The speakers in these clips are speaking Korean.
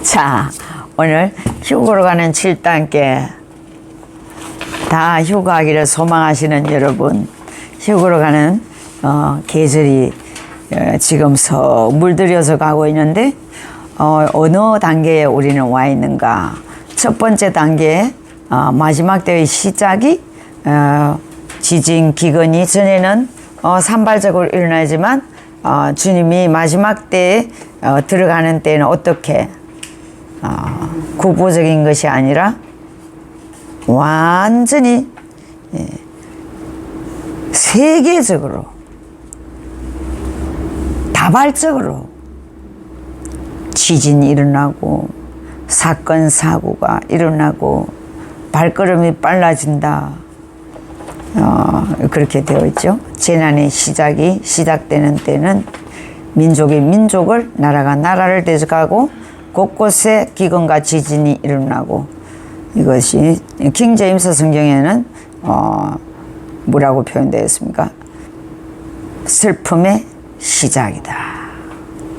자, 오늘 휴가로 가는 7단계 다 휴가하기를 소망하시는 여러분, 휴가로 가는 계절이 지금 서 물들여서 가고 있는데 어느 단계에 우리는 와 있는가. 첫 번째 단계, 마지막 때의 시작이 지진 기근이 전에는 산발적으로 일어나지만 주님이 마지막 때에 들어가는 때는 어떻게 국부적인 것이 아니라 완전히 세계적으로 다발적으로 지진이 일어나고 사건 사고가 일어나고 발걸음이 빨라진다. 그렇게 되어 있죠. 재난의 시작이 시작되는 때는 민족이 민족을, 나라가 나라를 대적하고 곳곳에 기근과 지진이 일어나고, 이것이 킹 제임스 성경에는 뭐라고 표현되어 있습니까? 슬픔의 시작이다.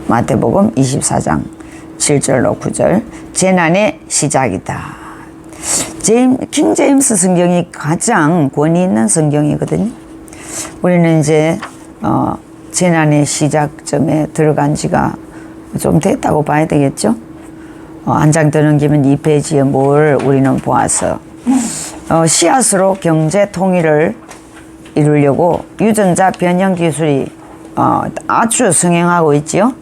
마태복음 24장 7절로 9절, 재난의 시작이다. 킹 제임스 성경이 가장 권위 있는 성경이거든요. 우리는 이제 재난의 시작점에 들어간 지가 좀 됐다고 봐야 되겠죠. 한 장 더 넘기면 2페이지에 뭘 우리는 보아서 씨앗으로 경제 통일을 이루려고 유전자 변형 기술이 아주 성행하고 있지요.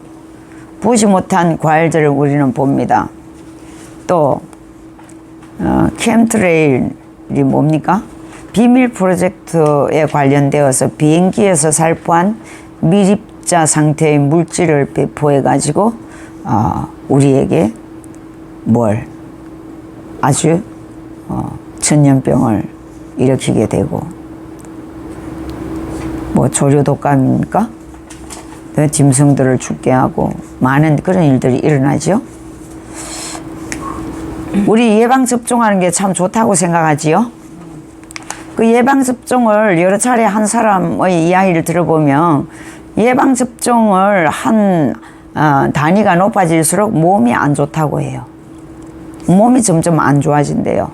보지 못한 과일들을 우리는 봅니다. 또 캠트레일이 뭡니까? 비밀 프로젝트에 관련되어서 비행기에서 살포한 미립자 상태의 물질을 배포해 가지고 우리에게 뭘 아주 전염병을 일으키게 되고, 뭐 조류독감입니까? 짐승들을 죽게 하고 많은 그런 일들이 일어나죠. 우리 예방접종하는 게 참 좋다고 생각하지요. 그 예방접종을 여러 차례 한 사람의 이야기를 들어보면 예방접종을 한 단위가 높아질수록 몸이 안 좋다고 해요. 몸이 점점 안 좋아진대요.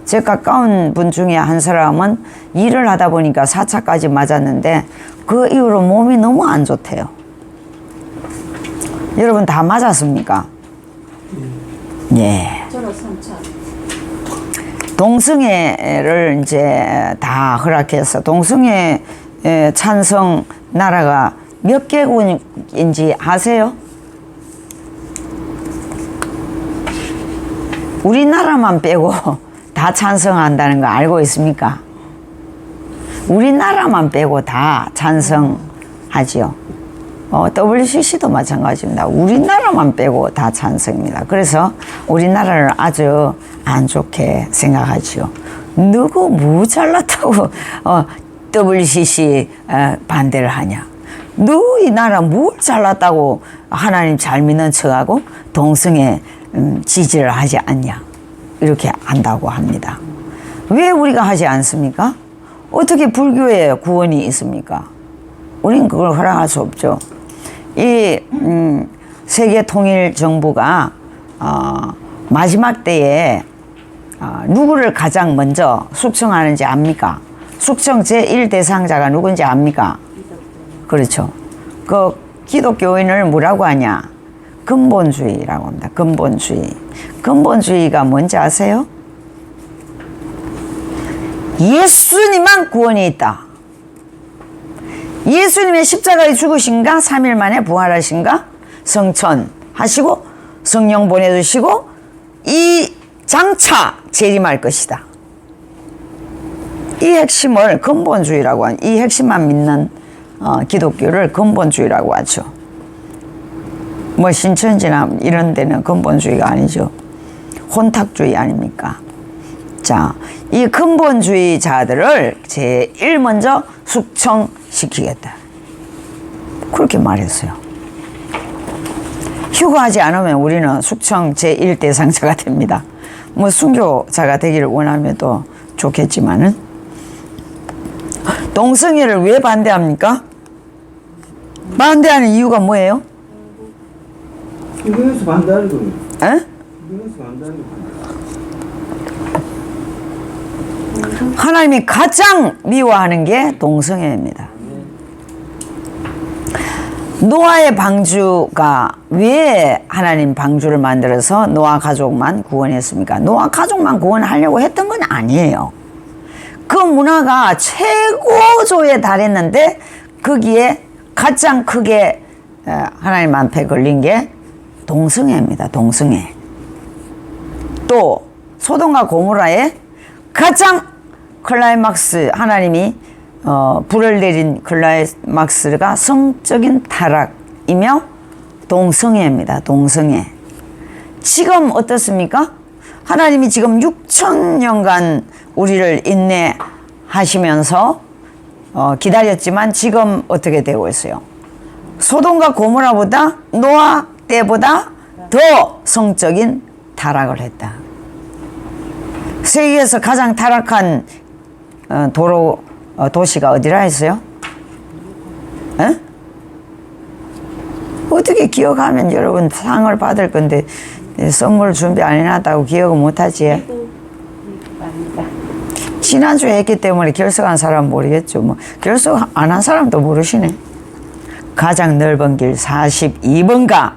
제 가까운 분 중에 한 사람은 일을 하다 보니까 4차까지 맞았는데 그 이후로 몸이 너무 안 좋대요. 여러분 다 맞았습니까? 예. 저는 3차. 동성애를 이제 다 허락해서 동성애 찬성 나라가 몇 개국인지 아세요? 우리나라만 빼고 다 찬성한다는 거 알고 있습니까? 우리나라만 빼고 다 찬성하지요. WCC도 마찬가지입니다. 우리나라만 빼고 다 찬성입니다. 그래서 우리나라를 아주 안 좋게 생각하지요. 누구 뭐 잘났다고 WCC 반대를 하냐? 누구 이 나라 뭘 잘났다고 하나님 잘 믿는 척하고 동성애 지지를 하지 않냐? 이렇게 한다고 합니다. 왜 우리가 하지 않습니까? 어떻게 불교에 구원이 있습니까? 우리는 그걸 허락할 수 없죠. 이 세계 통일 정부가 마지막 때에 누구를 가장 먼저 숙청하는지 압니까? 숙청 제1 대상자가 누군지 압니까? 그렇죠. 그 기독교인을 뭐라고 하냐? 근본주의라고 합니다. 근본주의. 근본주의가 뭔지 아세요? 예수님만 구원이 있다. 예수님의 십자가에 죽으신가? 3일 만에 부활하신가? 성천하시고 성령 보내주시고 이 장차 재림할 것이다. 이 핵심을 근본주의라고 하는, 이 핵심만 믿는 기독교를 근본주의라고 하죠. 뭐 신천지나 이런 데는 근본주의가 아니죠. 혼탁주의 아닙니까? 자, 이 근본주의자들을 제일 먼저 숙청시키겠다. 그렇게 말했어요. 휴가하지 않으면 우리는 숙청 제1 대상자가 됩니다. 뭐 순교자가 되기를 원하면 또 좋겠지만은. 동성애를 왜 반대합니까? 반대하는 이유가 뭐예요? 교회에서 반대하는 거예요. 에? 하나님이 가장 미워하는 게 동성애입니다. 노아의 방주가 왜 하나님 방주를 만들어서 노아 가족만 구원했습니까? 노아 가족만 구원하려고 했던 건 아니에요. 그 문화가 최고조에 달했는데 거기에 가장 크게 하나님 앞에 걸린 게 동성애입니다. 동성애. 또 소돔과 고모라의 가장 클라이막스, 하나님이 불을 내린 클라이막스가 성적인 타락이며 동성애입니다. 동성애. 지금 어떻습니까? 하나님이 지금 6,000년간 우리를 인내하시면서 기다렸지만 지금 어떻게 되고 있어요? 소돔과 고모라보다 노아 때보다 더 성적인 타락을 했다. 세계에서 가장 타락한 도시가 어디라 했어요? 에? 어떻게 기억하면 여러분 상을 받을 건데 선물 준비 안 해놨다고 기억을 못하지? 지난주에 했기 때문에 결석한 사람은 모르겠죠. 뭐 결석 안 한 사람도 모르시네. 가장 넓은 길 42번가.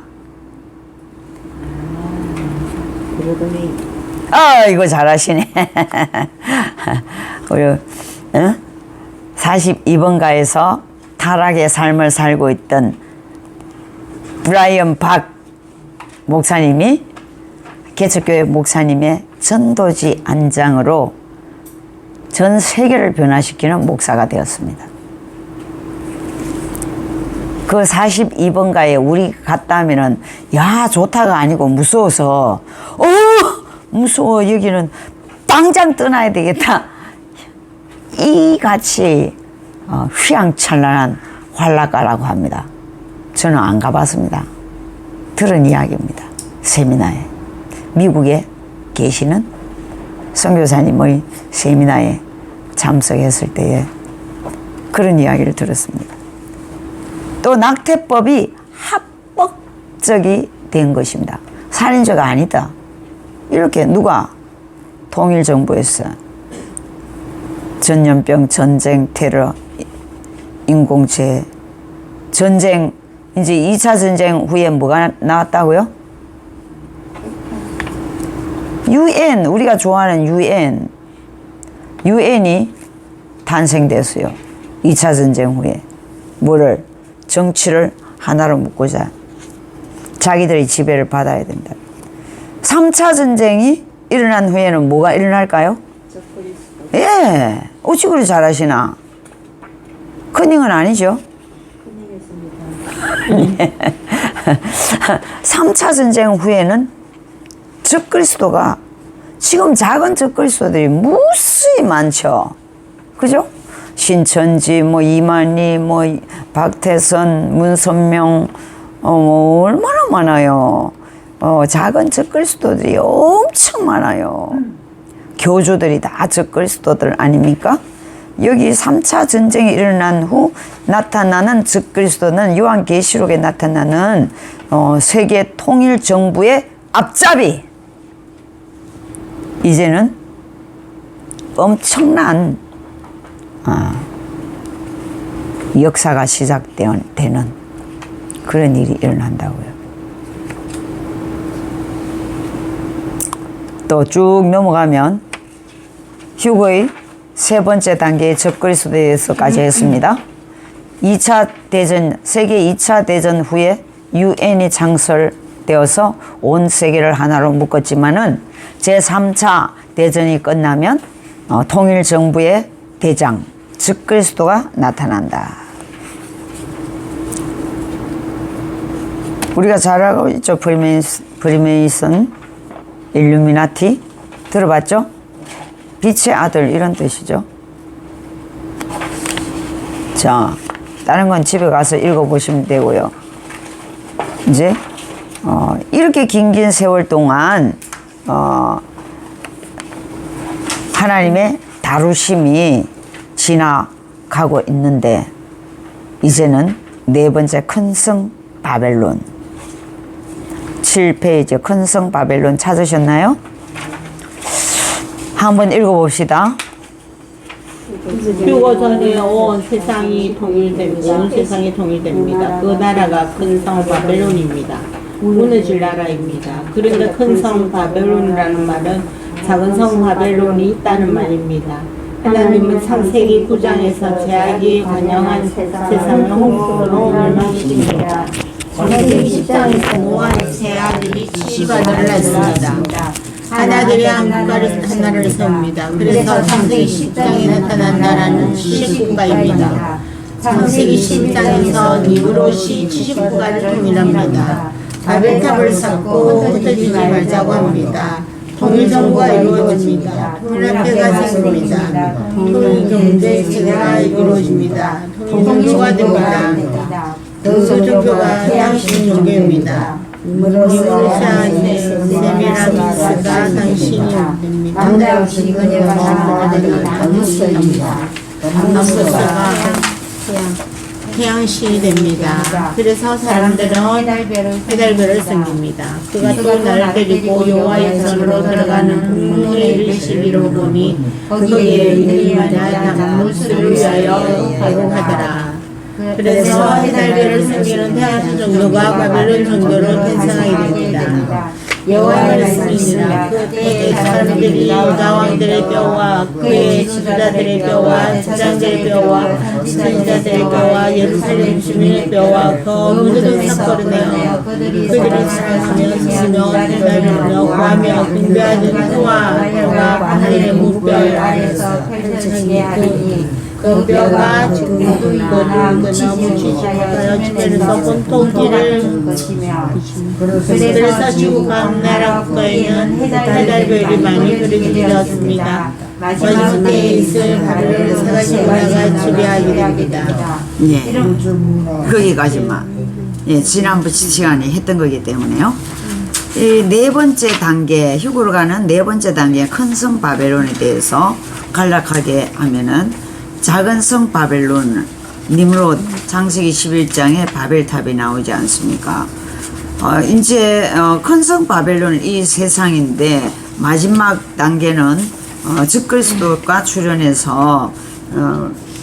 이거 잘하시네. 우리 42번가에서 타락의 삶을 살고 있던 브라이언 박 목사님이 개척교회 목사님의 전도지 안장으로 전 세계를 변화시키는 목사가 되었습니다. 그 42번가에 우리 갔다 하면은 야 좋다가 아니고 무서워서 무서워 여기는 당장 떠나야 되겠다 이같이 휘황찬란한 환락가라고 합니다. 저는 안 가봤습니다. 들은 이야기입니다. 세미나에 미국에 계시는 선교사님의 세미나에 참석했을 때에 그런 이야기를 들었습니다. 또 낙태법이 합법적이 된 것입니다. 살인죄가 아니다. 이렇게 누가 통일정부에서 전염병, 전쟁, 테러, 인공재해, 전쟁, 이제 2차 전쟁 후에 뭐가 나왔다고요? UN, 우리가 좋아하는 UN이 탄생됐어요. 2차 전쟁 후에. 뭐를? 정치를 하나로 묶고자 자기들의 지배를 받아야 된다. 3차 전쟁이 일어난 후에는 뭐가 일어날까요? 예, 어찌 그리 잘하시나? 커닝은 아니죠? 네. 3차 전쟁 후에는 적그리스도가 지금 작은 적그리스도들이 무수히 많죠. 그죠? 신천지, 이만희, 박태선, 문선명, 얼마나 많아요. 작은 적그리스도들이 엄청 많아요. 교주들이 다 적그리스도들 아닙니까? 여기 3차 전쟁이 일어난 후 나타나는 적그리스도는 요한계시록에 나타나는 세계 통일 정부의 앞잡이. 이제는 엄청난 역사가 시작되는 그런 일이 일어난다고요. 또 쭉 넘어가면 휴거의 세 번째 단계의 적그리스도에 대해서까지 했습니다. 2차 대전, 세계 2차 대전 후에 UN이 창설되어서 온 세계를 하나로 묶었지만은 제3차 대전이 끝나면 통일정부의 대장, 적그리스도가 나타난다. 우리가 잘 알고 있죠. 프리메이슨, 일루미나티 들어봤죠? 빛의 아들 이런 뜻이죠. 자, 다른 건 집에 가서 읽어보시면 되고요. 이제 이렇게 긴 세월 동안 하나님의 다루심이 지나가고 있는데 이제는 네 번째 큰 성 바벨론, 97페이지 큰 성 바벨론 찾으셨나요? 한번 읽어봅시다. 휴거전에 온 세상이 통일됩니다. 그 나라가 큰 성 바벨론입니다. 무너질 나라입니다. 그런데 큰 성 바벨론이라는 말은 작은 성 바벨론이 있다는 말입니다. 하나님은 창세기 9장에서 죄악이 관영한 세상을 홍수로 멸망시킵니다. 창세기 10장에서 노아의 세 아들이 70아들을 낳습니다. 하나들이 하나를 세웁니다. 그래서 창세기 10장에 나타난 나라는 70국가입니다. 창세기 10장에서 니브롯이 70국가를 통일합니다. 바벨탑을 쌓고 흩어지지 말자고 합니다. 통일정부가 이루어집니다. 통일협회가 생깁니다. 통일경제 체계가 이루어집니다. 통일종교가 됩니다. 동서종교가 양심 종교입니다. 이무르샤니 세미라미스가 당신이 됩니다. 남자없이 그녀가 사랑하는 아무스입니다. 아무스가 태양신이 됩니다. 그래서 사람들은 해달별을 섬깁니다. 그가 또 나를 데리고 여호와의 전으로 들어가는 국문의 일시기로 보니 거기에 이름마다 단무스를 위하여 발굴하더라. 그래서 해달별을 섬기는 태양신 정도가 바벨론 정도로 탄생하게 됩니다. 여호와의 말씀이니라. 그때 사람들이 유다 왕들의 뼈와 그의 지도자들의 뼈와 제장들의 뼈와 선지자들의 뼈와 예루살렘 주민의 뼈와 그 모든 삭거르내어 그들이 사랑하며 쓰며 대단하며 구하며 분배하는 그와 뼈가 하늘의 무뼈 아래서 펼쳐지게 하리니 그 뼈가 죽거나 묻히지 못하여 주변에서 본통기를 그래서 지구 가운데라 국가에는 해달별이 많이 그려지었습니다. 마지막 때에 있을 바벨론 사가지 문화가 지배하게 됩니다. 예, 거기까지만. 예, 지난번 시간에 했던 거기 때문에요. 이 네 번째 단계, 휴거로 가는 네 번째 단계 큰 성 바벨론에 대해서 간략하게 하면은 작은 성 바벨론, 니므롯, 창세기 11장에 바벨탑이 나오지 않습니까? 이제 큰 성 바벨론은 이 세상인데 마지막 단계는 적그리스도가 출현해서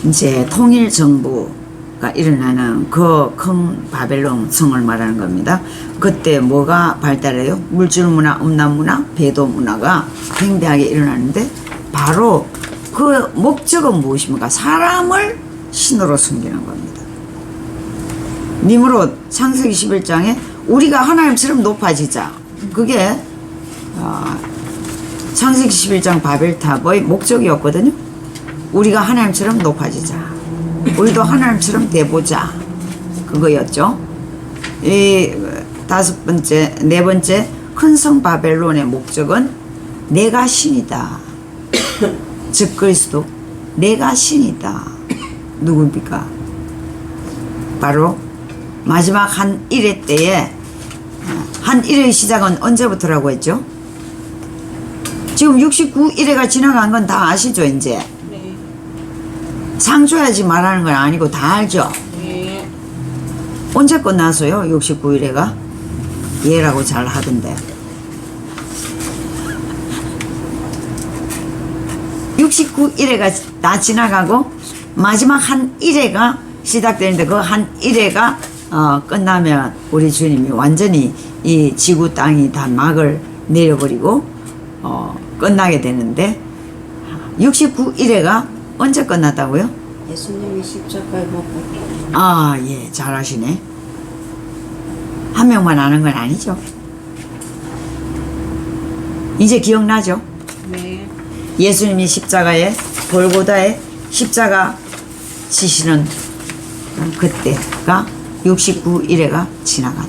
이제 통일 정부가 일어나는 그 큰 바벨론 성을 말하는 겁니다. 그때 뭐가 발달해요? 물질 문화, 음란 문화, 배도 문화가 팽배하게 일어나는데 바로 그 목적은 무엇입니까? 사람을 신으로 섬기는 겁니다. 니므롯 창세기 11장에 우리가 하나님처럼 높아지자. 그게 창세기 11장 바벨탑의 목적이었거든요. 우리가 하나님처럼 높아지자. 우리도 하나님처럼 돼보자. 그거였죠. 이 다섯 번째, 네 번째 큰 성 바벨론의 목적은 내가 신이다. 즉 그리스도 내가 신이다. 누굽니까? 바로 마지막 한 1회 때에 한 1회의 시작은 언제부터라고 했죠? 지금 69일회가 지나간 건 다 아시죠 이제? 네. 상줘야지 말하는 건 아니고 다 알죠? 네. 언제 끝났어요 69일회가? 얘라고 잘 하던데 69일회가 다 지나가고 마지막 한 1회가 시작되는데 그 한 1회가 끝나면 우리 주님이 완전히 이 지구 땅이 다 막을 내려버리고 끝나게 되는데 69일회가 언제 끝났다고요? 예수님이 십자가에 못 박혀. 아, 예, 잘하시네. 한 명만 아는 건 아니죠. 이제 기억나죠? 네. 예수님이 십자가에 골고다에 십자가 지시는 그때가 69일회가 지나갔다.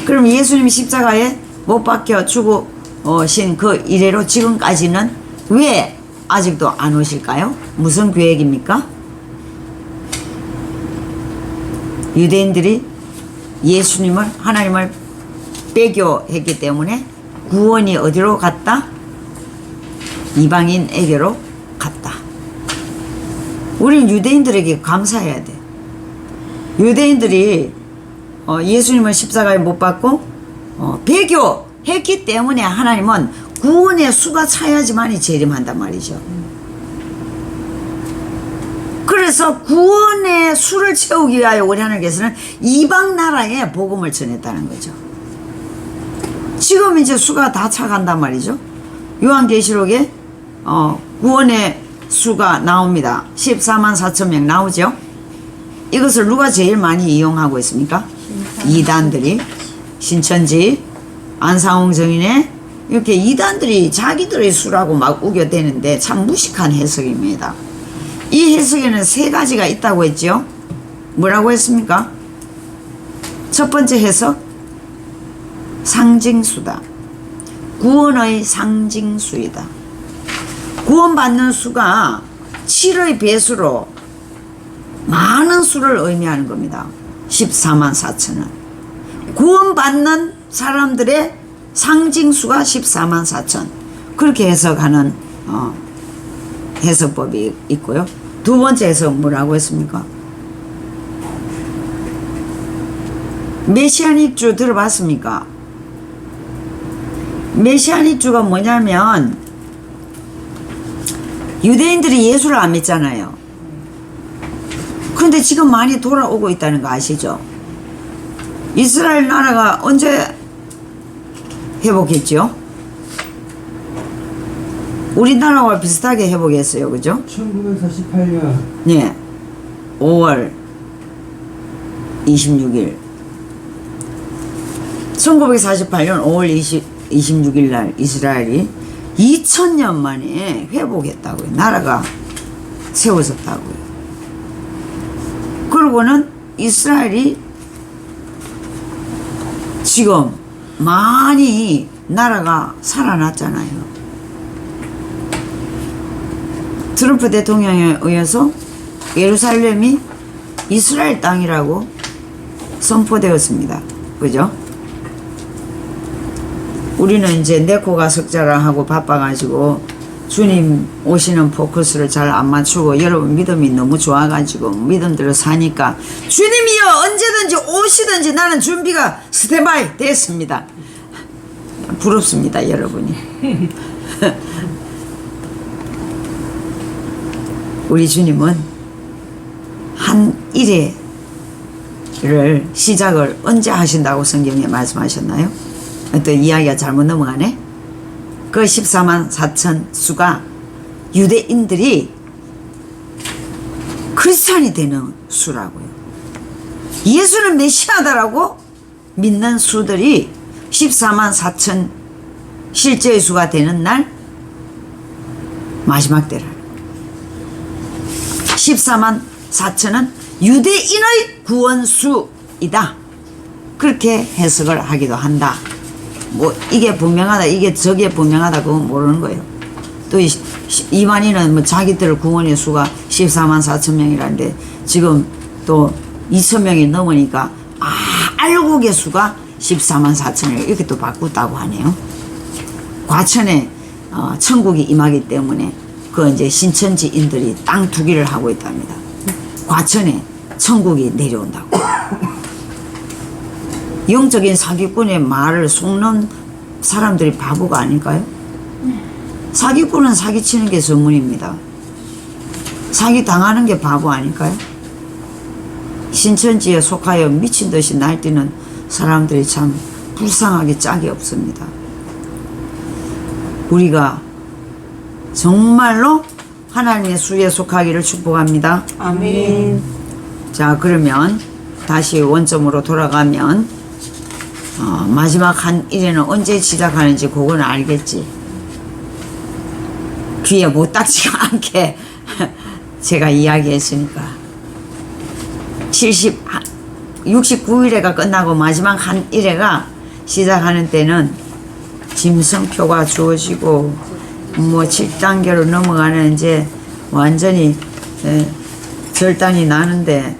그럼 예수님이 십자가에 못 박혀 죽으신 그 이래로 지금까지는 왜 아직도 안 오실까요? 무슨 계획입니까? 유대인들이 예수님을 하나님을 배교했기 때문에 구원이 어디로 갔다? 이방인에게로 갔다. 우리는 유대인들에게 감사해야 돼. 유대인들이 예수님을 십자가에 못 박고 배교했기 때문에 하나님은 구원의 수가 차야지만이 재림한단 말이죠. 그래서 구원의 수를 채우기 위하여 우리 하나님께서는 이방 나라에 복음을 전했다는 거죠. 지금 이제 수가 다 차간단 말이죠. 요한계시록에 구원의 수가 나옵니다. 14만 4천 명 나오죠. 이것을 누가 제일 많이 이용하고 있습니까? 이단들이, 신천지, 안상홍 정인의 이렇게 이단들이 자기들의 수라고 막 우겨대는데 참 무식한 해석입니다. 이 해석에는 세 가지가 있다고 했죠. 뭐라고 했습니까? 첫 번째 해석, 상징수다. 구원의 상징수이다. 구원받는 수가 7의 배수로 많은 수를 의미하는 겁니다. 14만 4천은. 구원받는 사람들의 상징수가 14만 4천. 그렇게 해석하는 해석법이 있고요. 두 번째 해석 뭐라고 했습니까? 메시아닉 주 들어봤습니까? 메시아닉 주가 뭐냐면 유대인들이 예수를 안 믿잖아요. 그런데 지금 많이 돌아오고 있다는 거 아시죠? 이스라엘 나라가 언제 회복했죠? 우리나라와 비슷하게 회복했어요. 그죠? 1948년 네. 5월 26일 1948년 5월 26일 날 이스라엘이 2000년 만에 회복했다고요. 나라가 세워졌다고요. 그러고는 이스라엘이 지금 많이 나라가 살아났잖아요. 트럼프 대통령에 의해서 예루살렘이 이스라엘 땅이라고 선포되었습니다. 그죠? 우리는 이제 네코가 석자라하고 바빠가지고 주님 오시는 포커스를 잘 안 맞추고 여러분 믿음이 너무 좋아가지고 믿음대로 사니까 주님이여 언제든지 오시든지 나는 준비가 스탠바이 됐습니다. 부럽습니다 여러분이. 우리 주님은 한 일회를 시작을 언제 하신다고 성경에 말씀하셨나요? 또 이야기가 잘못 넘어가네. 그 14만 4천 수가 유대인들이 크리스찬이 되는 수라고요. 예수는 메시아다라고 믿는 수들이 14만 4천 실제의 수가 되는 날 마지막 때라. 14만 4천은 유대인의 구원수이다. 그렇게 해석을 하기도 한다. 뭐 이게 분명하다 이게 저게 분명하다 그건 모르는 거예요. 또 이만희는 뭐 자기들 구원의 수가 14만 4천 명이라는데 지금 또 2천 명이 넘으니까 알곡의 수가 14만 4천을 이렇게 또 바꿨다고 하네요. 과천에 천국이 임하기 때문에 그 이제 신천지인들이 땅 투기를 하고 있답니다. 과천에 천국이 내려온다고. 영적인 사기꾼의 말을 속는 사람들이 바보가 아닐까요? 사기꾼은 사기치는 게 전문입니다. 사기 당하는 게 바보 아닐까요? 신천지에 속하여 미친 듯이 날뛰는 사람들이 참 불쌍하게 짝이 없습니다. 우리가 정말로 하나님의 수에 속하기를 축복합니다. 아멘. 자, 그러면 다시 원점으로 돌아가면 마지막 한 일에는 언제 시작하는지 그건 알겠지. 귀에 못 닥치가 않게 제가 이야기했으니까 69일에가 끝나고 마지막 한 일회가 시작하는 때는 짐승표가 주어지고 뭐 7단계로 넘어가는 이제 완전히 절단이 나는데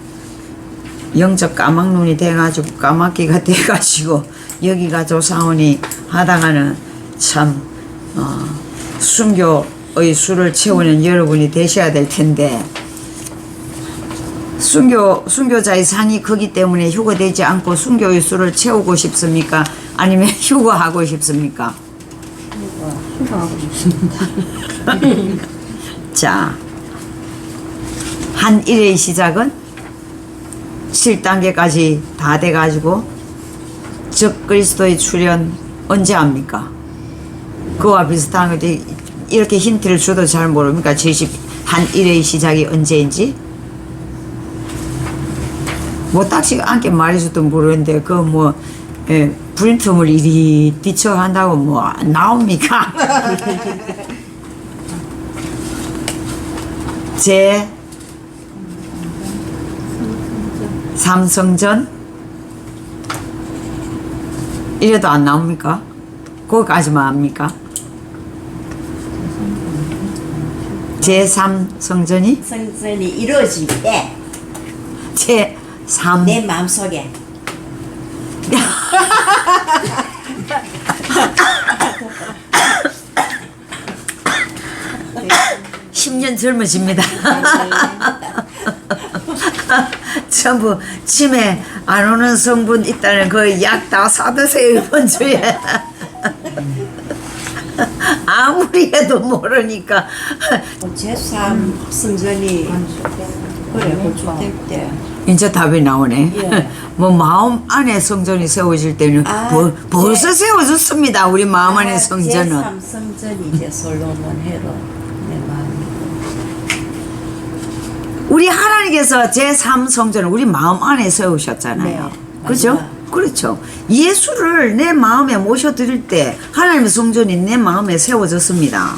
영적 까막눈이 돼가지고 까맣기가 돼가지고 여기가 조사오니 하다가는 참 순교의 수를 채우는 여러분이 되셔야 될 텐데 순교자의 상이 크기 때문에 휴거되지 않고 순교의 수를 채우고 싶습니까? 아니면 휴거하고 싶습니까? 휴가하고 싶습니다. 자, 한 일의 시작은 7단계까지 다 돼가지고 적 그리스도의 출현 언제 합니까? 그와 비슷한 거지. 이렇게 힌트를 줘도 잘 모릅니까? 한 일의 시작이 언제인지? 뭐 딱지 않게 말해줘도 모르는데 그 뭐 불틈을 이리 뒤쳐 한다고 뭐 안 나옵니까? 제 삼성전 이래도 안 나옵니까? 거기까지만 합니까? 제3성전이 성전이 이루어질 때 제3 내 마음속에 10년 젊어집니다. 전부 치매 안 오는 성분 있다는 그 약 다 사드세요 이번 주에. 아무리 해도 모르니까. 제3 성전이 그래 건축될 때 이제 답이 나오네. 예. 뭐 마음 안에 성전이 세워질 때는 벌써 세워졌습니다. 우리 마음 안에 성전은. 제3 성전이 이제 솔로몬 해로 내 마음이 우리 하나님께서 제3성전을 우리 마음 안에 세우셨잖아요. 네, 그죠? 맞아요. 그렇죠. 예수를 내 마음에 모셔드릴 때 하나님의 성전이 내 마음에 세워졌습니다.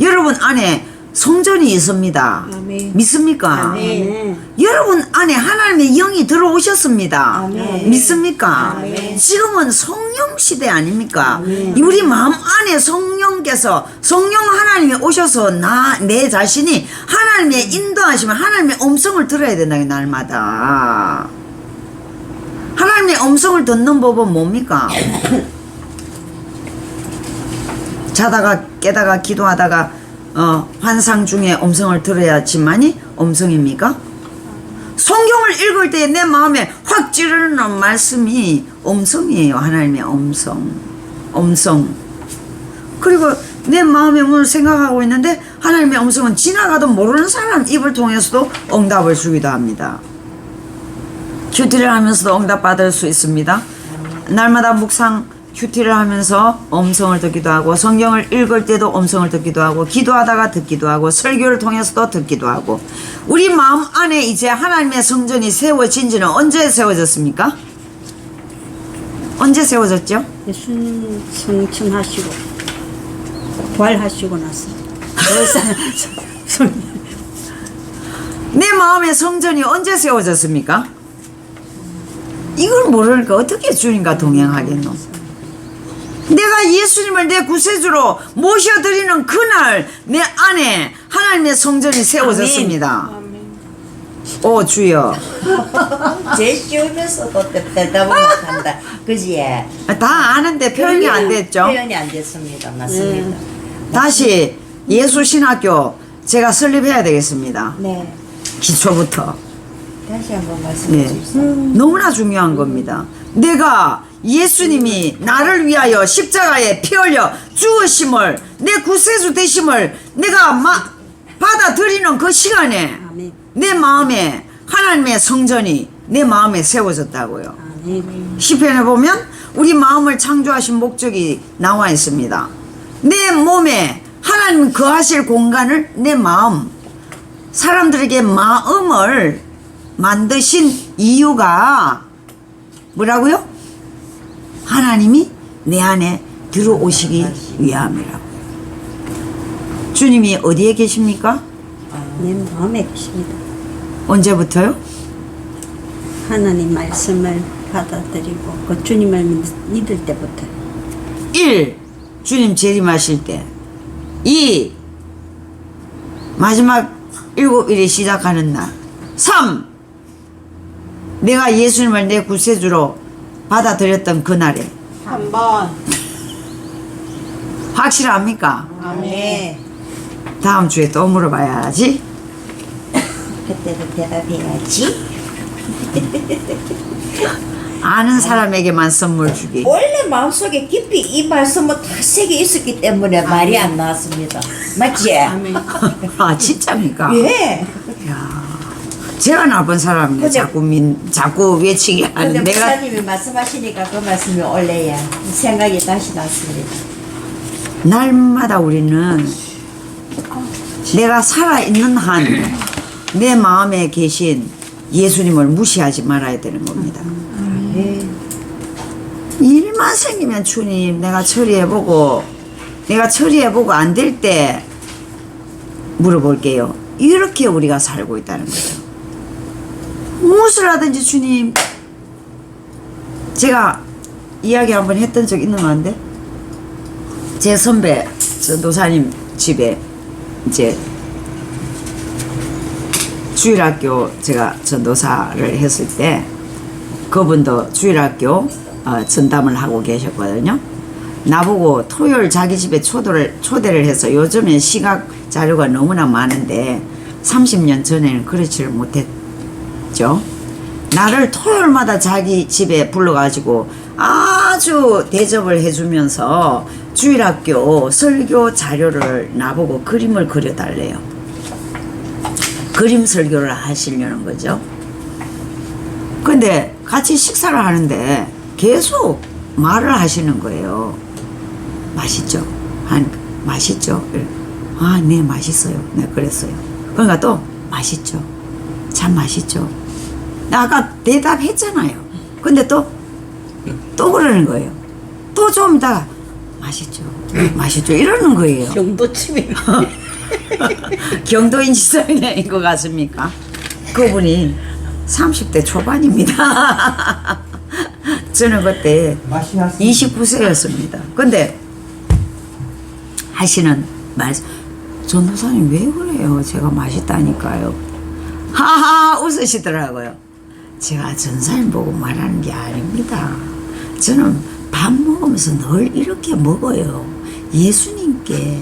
여러분 안에 성전이 있습니다. 아멘. 믿습니까? 아멘. 여러분 안에 하나님의 영이 들어오셨습니다. 아멘. 믿습니까? 아멘. 지금은 성령 시대 아닙니까? 우리 마음 안에 성령께서 성령 하나님이 오셔서 내 자신이 하나님의 인도하시면 하나님의 음성을 들어야 된다. 날마다 하나님의 음성을 듣는 법은 뭡니까? 자다가 깨다가 기도하다가 환상 중에 음성을 들어야지만이 음성입니까? 성경을 읽을 때 내 마음에 확 찌르는 말씀이 음성이에요. 하나님의 음성. 그리고 내 마음에 뭘 생각하고 있는데 하나님의 음성은 지나가도 모르는 사람 입을 통해서도 응답을 주기도 합니다. 큐티를 하면서도 응답받을 수 있습니다. 날마다 묵상 큐티를 하면서 음성을 듣기도 하고 성경을 읽을 때도 음성을 듣기도 하고 기도하다가 듣기도 하고 설교를 통해서도 듣기도 하고 우리 마음 안에 이제 하나님의 성전이 세워진 지는 언제 세워졌습니까? 언제 세워졌죠? 예수님 성층하시고 부활하시고 나서 내 마음의 성전이 언제 세워졌습니까? 이걸 모르니까 어떻게 주님과 동행하겠노? 내가 예수님을 내 구세주로 모셔드리는 그날 내 안에 하나님의 성전이 세워졌습니다. 오 주여. 제일 쉬우면서도 대답을 못한다. 그지? 다 아는데 표현이 안 됐죠? 표현이 안 됐습니다. 맞습니다. 다시 예수 신학교 제가 설립해야 되겠습니다. 네. 기초부터. 다시 한번 말씀해 네. 주시죠. 너무나 중요한 겁니다. 내가 예수님이 나를 위하여 십자가에 피 흘려 죽으심을 내 구세주 되심을 내가 받아들이는 그 시간에 아멘. 내 마음에 하나님의 성전이 내 마음에 세워졌다고요. 아멘. 시편에 보면 우리 마음을 창조하신 목적이 나와 있습니다. 내 몸에 하나님 거하실 공간을 내 마음, 사람들에게 마음을 만드신 이유가 뭐라고요? 하나님이 내 안에 들어오시기 위함이라고. 주님이 어디에 계십니까? 내 마음에 계십니다. 언제부터요? 하나님 말씀을 받아들이고 그 주님을 믿을 때부터 1. 주님 재림하실 때. 2. 마지막 7일이 시작하는 날. 3. 내가 예수님을 내 구세주로 받아들였던 그날에. 한 번. 확실합니까? 네. 다음 주에 또 물어봐야지. 그때도 대답해야지. 아는 사람에게만 선물 주기. 원래 마음속에 깊이 이 말씀은 다 새겨 있었기 때문에 말이 안 나왔습니다. 맞지? 아 진짜입니까? 예. 제가 나쁜 사람이네. 근데- 자꾸 외치게 근데 하는 내가. 목사님이 말씀하시니까 그 말씀이 원래야 생각이 다시 났습니다. 날마다 우리는 내가 살아있는 한 내 마음에 계신 예수님을 무시하지 말아야 되는 겁니다. 일만 생기면 주님 내가 처리해보고 안 될 때 물어볼게요. 이렇게 우리가 살고 있다는 거죠. 무엇을 하든지 주님, 제가 이야기 한번 했던 적 있는 거 같은데, 제 선배 전도사님 집에 이제 주일학교 제가 전도사를 했을 때 그분도 주일학교 전담을 하고 계셨거든요. 나보고 토요일 자기 집에 초대를 해서, 요즘엔 시각 자료가 너무나 많은데 30년 전에는 그렇지를 못했죠. 나를 토요일마다 자기 집에 불러가지고 아주 대접을 해주면서 주일학교 설교 자료를 나보고 그림을 그려달래요. 그림 설교를 하시려는 거죠. 근데 같이 식사를 하는데 계속 말을 하시는 거예요. 맛있죠? 맛있죠? 아, 네, 맛있어요. 네, 그랬어요. 그러니까 또 맛있죠? 참 맛있죠? 아까 대답했잖아요. 근데 또 그러는 거예요. 또 좀 이따가 맛있죠? 맛있죠? 이러는 거예요. 경도침이. 경도인 지성인 것 같습니까? 그분이 30대 초반입니다. 저는 그때 29세였습니다. 근데 하시는 말씀, 전도사님 왜 그래요? 제가 맛있다니까요. 하하 웃으시더라고요. 제가 전사님 보고 말하는 게 아닙니다. 저는 밥 먹으면서 늘 이렇게 먹어요. 예수님께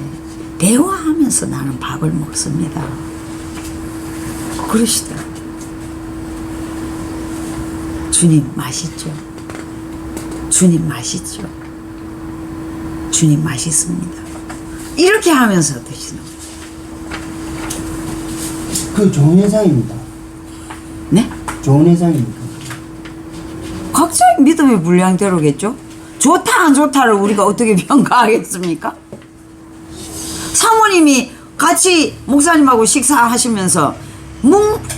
대화하면서 나는 밥을 먹습니다. 그러시더라고요. 주님 맛있죠? 주님 맛있죠? 주님 맛있습니다. 이렇게 하면서 드시는 거예요. 그 좋은 현상입니다. 네? 좋은 현상입니까? 각자의 믿음의 분량대로겠죠? 좋다 안 좋다를 우리가 어떻게 평가하겠습니까? 사모님이 같이 목사님하고 식사하시면서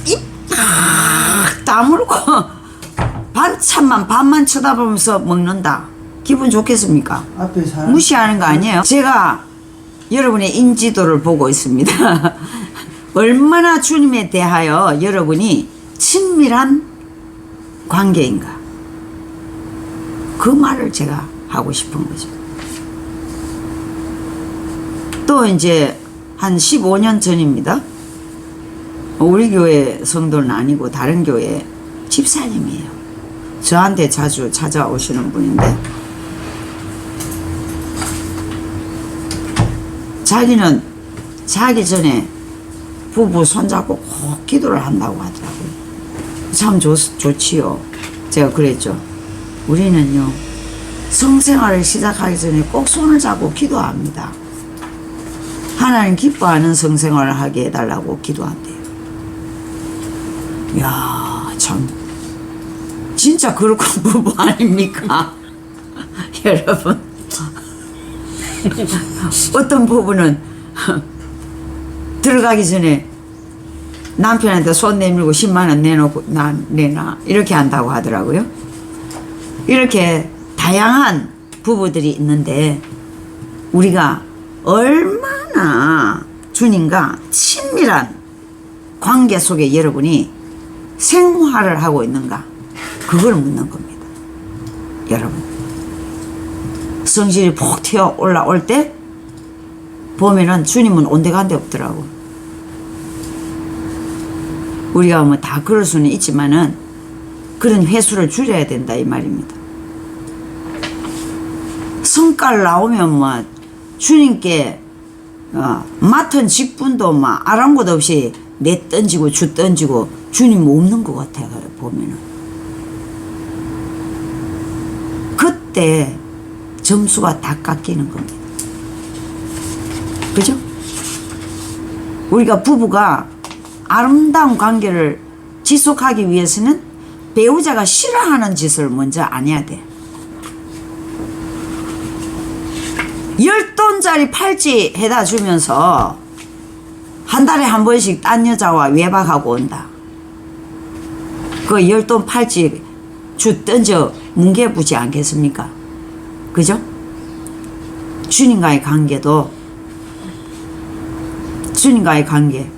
입 딱 다물고 반찬만 밥만 쳐다보면서 먹는다. 기분 좋겠습니까? 앞에 사람 무시하는 거 아니에요? 제가 여러분의 인지도를 보고 있습니다. 얼마나 주님에 대하여 여러분이 친밀한 관계인가. 그 말을 제가 하고 싶은 거죠. 또 이제 한 15년 전입니다. 우리 교회 성도는 아니고 다른 교회 집사님이에요. 저한테 자주 찾아오시는 분인데, 자기는 자기 전에 부부 손잡고 꼭 기도를 한다고 하더라고요. 참 좋지요. 제가 그랬죠. 우리는요, 성생활을 시작하기 전에 꼭 손을 잡고 기도합니다. 하나님 기뻐하는 성생활을 하게 해달라고 기도한대요. 이야, 참 진짜 그렇고 부부 아닙니까? 여러분, 어떤 부부는 들어가기 전에 남편한테 손 내밀고 10만 원 내놓고 내놔 이렇게 한다고 하더라고요. 이렇게 다양한 부부들이 있는데, 우리가 얼마나 주님과 친밀한 관계 속에 여러분이 생활을 하고 있는가, 그걸 묻는 겁니다. 여러분, 성질이 폭 튀어 올라올 때 보면은 주님은 온데간데 없더라고. 우리가 뭐 다 그럴 수는 있지만은 그런 횟수를 줄여야 된다 이 말입니다. 성깔 나오면 뭐 주님께 맡은 직분도 막 아랑곳 없이 내 던지고 주 던지고 주님 없는 것 같아요. 보면은 그때 점수가 다 깎이는 겁니다. 그죠? 우리가 부부가 아름다운 관계를 지속하기 위해서는 배우자가 싫어하는 짓을 먼저 안 해야 돼. 10돈짜리 팔찌 해다 주면서 한 달에 한 번씩 딴 여자와 외박하고 온다. 그 10돈 팔찌 주 던져 뭉개부지 않겠습니까? 그죠? 주님과의 관계도 주님과의 관계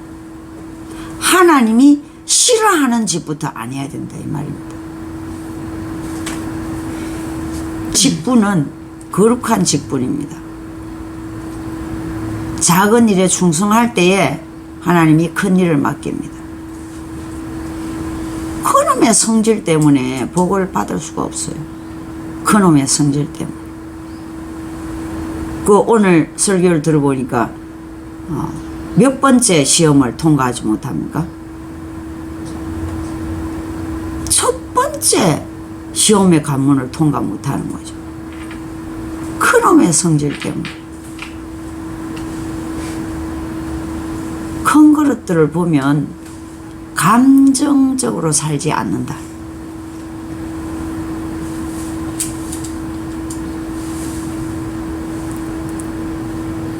하나님이 싫어하는 짓부터 안 해야 된다 이 말입니다. 직분은 거룩한 직분입니다. 작은 일에 충성할 때에 하나님이 큰 일을 맡깁니다. 그놈의 성질 때문에 복을 받을 수가 없어요. 그놈의 성질 때문에. 그 오늘 설교를 들어보니까 몇 번째 시험을 통과하지 못합니까? 첫 번째 시험의 관문을 통과 못하는 거죠. 그놈의 성질 때문에. 큰 그릇들을 보면 감정적으로 살지 않는다.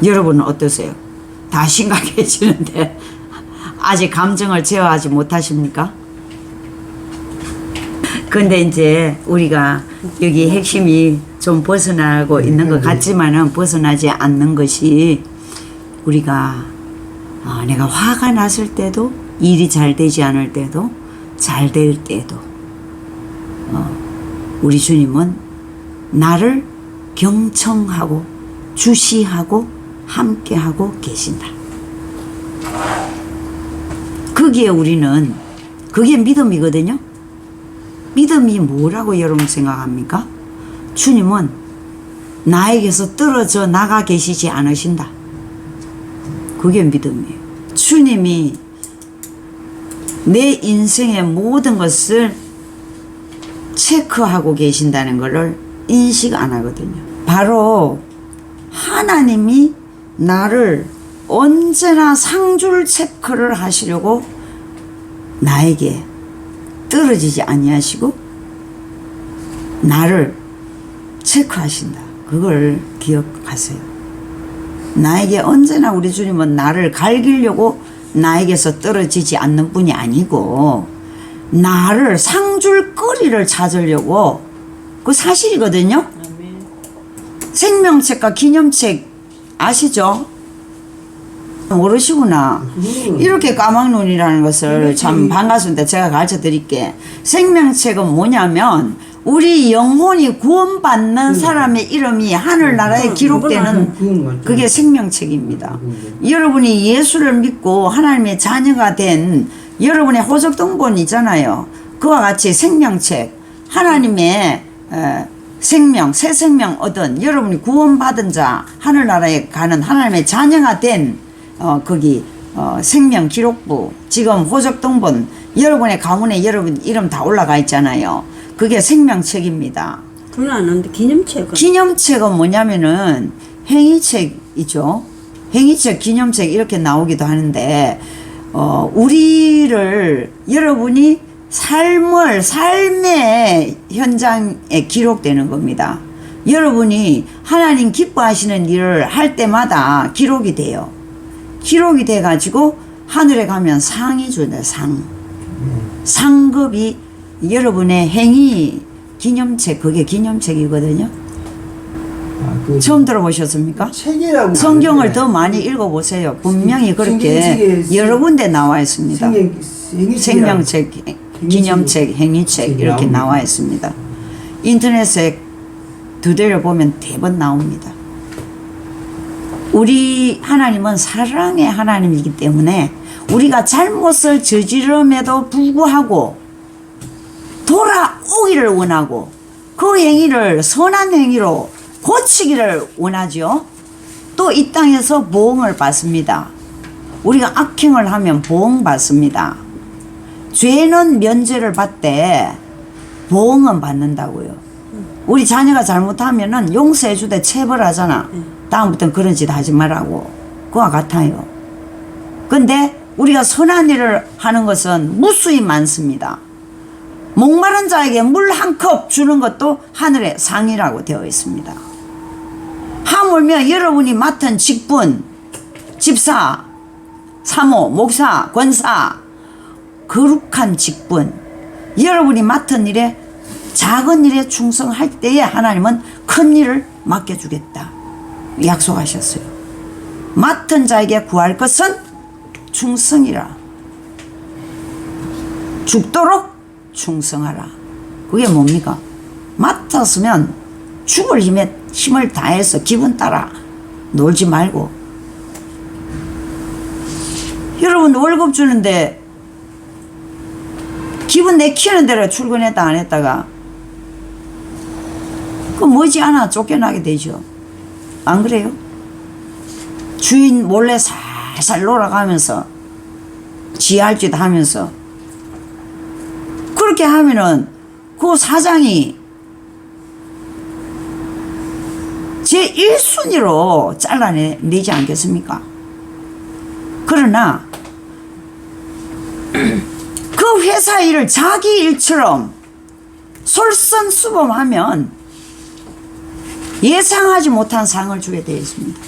여러분은 어떠세요? 다 심각해지는데 아직 감정을 제어하지 못하십니까? 근데 이제 우리가 여기 핵심이 좀 벗어나고 있는 것 같지만은 벗어나지 않는 것이 우리가 내가 화가 났을 때도 일이 잘 되지 않을 때도 잘 될 때도 우리 주님은 나를 경청하고 주시하고 함께하고 계신다. 거기에 우리는 그게 믿음이거든요. 믿음이 뭐라고 여러분 생각합니까? 주님은 나에게서 떨어져 나가 계시지 않으신다. 그게 믿음이에요. 주님이 내 인생의 모든 것을 체크하고 계신다는 것을 인식 안 하거든요. 바로 하나님이 나를 언제나 상줄 체크를 하시려고 나에게 떨어지지 아니하시고 나를 체크하신다. 그걸 기억하세요. 나에게 언제나 우리 주님은 나를 갈기려고 나에게서 떨어지지 않는 분이 아니고 나를 상줄거리를 찾으려고 그 사실이거든요. 생명책과 기념책 아시죠? 모르시구나. 이렇게 까막눈이라는 것을 참 반갑습니다. 제가 가르쳐 드릴게. 생명책은 뭐냐면 우리 영혼이 구원받는 사람의 이름이 하늘나라에 기록되는 그게 생명책입니다. 여러분이 예수를 믿고 하나님의 자녀가 된 여러분의 호적등본이잖아요. 그와 같이 생명책, 하나님의 생명, 새 생명 얻은 여러분이 구원받은 자, 하늘나라에 가는 하나님의 자녀가 된 거기 생명 기록부, 지금 호적등본 여러분의 가문에 여러분 이름 다 올라가 있잖아요. 그게 생명책입니다. 그건 아는데 기념책은? 기념책은 뭐냐면은 행위책이죠. 행위책, 기념책 이렇게 나오기도 하는데 우리를 여러분이 삶의 현장에 기록되는 겁니다. 여러분이 하나님 기뻐하시는 일을 할 때마다 기록이 돼요. 기록이 돼가지고 하늘에 가면 상이 준다. 상급이 여러분의 행위 기념책, 그게 기념책이거든요. 처음 들어보셨습니까? 책이라고 성경을 더 많이 읽어보세요. 분명히 그렇게 여러 군데 나와 있습니다. 생명책, 기념책, 행위책 이렇게 나와 있습니다. 인터넷에 두드려 보면 대번 나옵니다. 우리 하나님은 사랑의 하나님이기 때문에 우리가 잘못을 저지름에도 불구하고 돌아오기를 원하고 그 행위를 선한 행위로 고치기를 원하죠. 또 이 땅에서 보응을 받습니다. 우리가 악행을 하면 보응받습니다. 죄는 면죄를 받되 보응은 받는다고요. 우리 자녀가 잘못하면은 용서해 주되 체벌하잖아. 다음부터는 그런 짓 하지 말라고. 그와 같아요. 근데 우리가 선한 일을 하는 것은 무수히 많습니다. 목마른 자에게 물 한 컵 주는 것도 하늘의 상이라고 되어 있습니다. 하물며 여러분이 맡은 직분, 집사, 사모, 목사, 권사, 거룩한 직분, 여러분이 맡은 일에 작은 일에 충성할 때에 하나님은 큰 일을 맡겨주겠다 약속하셨어요. 맡은 자에게 구할 것은 충성이라. 죽도록 충성하라. 그게 뭡니까? 맡았으면 죽을 힘을 다해서 기분 따라 놀지 말고. 여러분 월급 주는데 기분 내키는 대로 출근했다 안 했다가 그 머지않아 쫓겨나게 되죠. 안 그래요? 주인 몰래 살살 놀아가면서 지할 짓 하면서 그렇게 하면은 그 사장이 제 1순위로 잘라내지 않겠습니까? 그러나 그 회사 일을 자기 일처럼 솔선수범하면 예상하지 못한 상을 주게 되어 있습니다.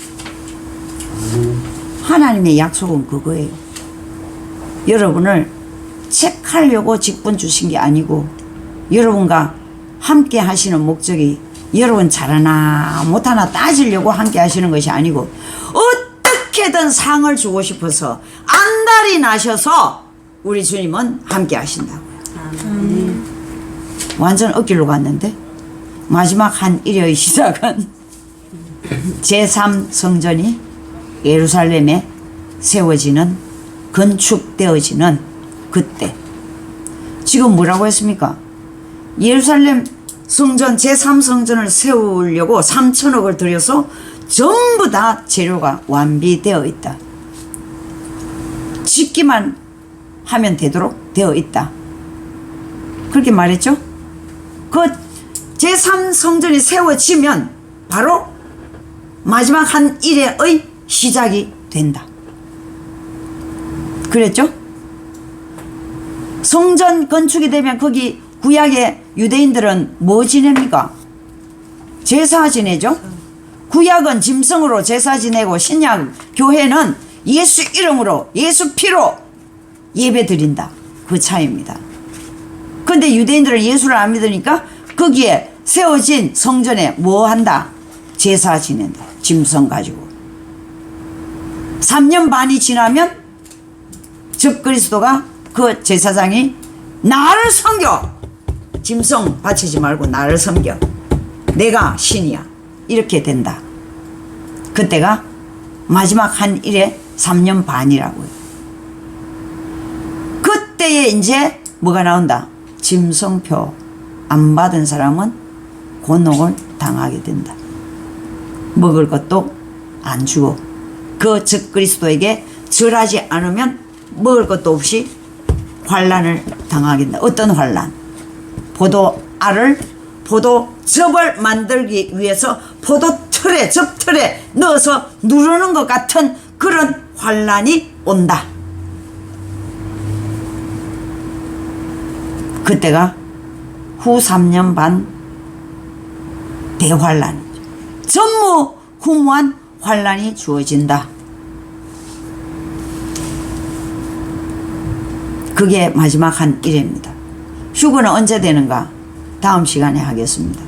하나님의 약속은 그거예요. 여러분을 책하려고 직분 주신 게 아니고 여러분과 함께 하시는 목적이 여러분 잘하나 못하나 따지려고 함께 하시는 것이 아니고 어떻게든 상을 주고 싶어서 안달이 나셔서 우리 주님은 함께 하신다고요. 완전 엇길로 갔는데 마지막 한 일의 시작은 제3성전이 예루살렘에 세워지는 건축되어지는 그때. 지금 뭐라고 했습니까? 예루살렘 성전 제3성전을 세우려고 3천억을 들여서 전부 다 재료가 완비되어 있다. 짓기만 하면 되도록 되어 있다. 그렇게 말했죠? 그 제3성전이 세워지면 바로 마지막 한 일의 시작이 된다. 그랬죠? 성전 건축이 되면 거기 구약의 유대인들은 뭐 지냅니까? 제사 지내죠? 구약은 짐승으로 제사 지내고 신약 교회는 예수 이름으로 예수 피로 예배 드린다. 그 차이입니다. 근데 유대인들은 예수를 안 믿으니까 거기에 세워진 성전에 뭐 한다? 제사 지낸다. 짐승 가지고. 3년 반이 지나면 적그리스도가 그 제사장이 나를 섬겨. 짐승 바치지 말고 나를 섬겨. 내가 신이야. 이렇게 된다. 그때가 마지막 한 일에 3년 반이라고요. 그때에 이제 뭐가 나온다? 짐승표 안 받은 사람은 곤혹을 당하게 된다. 먹을 것도 안 주고 그 적그리스도에게 절하지 않으면 먹을 것도 없이 환난을 당하게 된다. 어떤 환난? 포도알을 포도즙을 만들기 위해서 포도틀에 즙틀에 넣어서 누르는 것 같은 그런 환난이 온다. 그때가 후 3년 반 대환란, 전무후무한 환란이 주어진다. 그게 마지막 한 일입니다. 휴거는 언제 되는가? 다음 시간에 하겠습니다.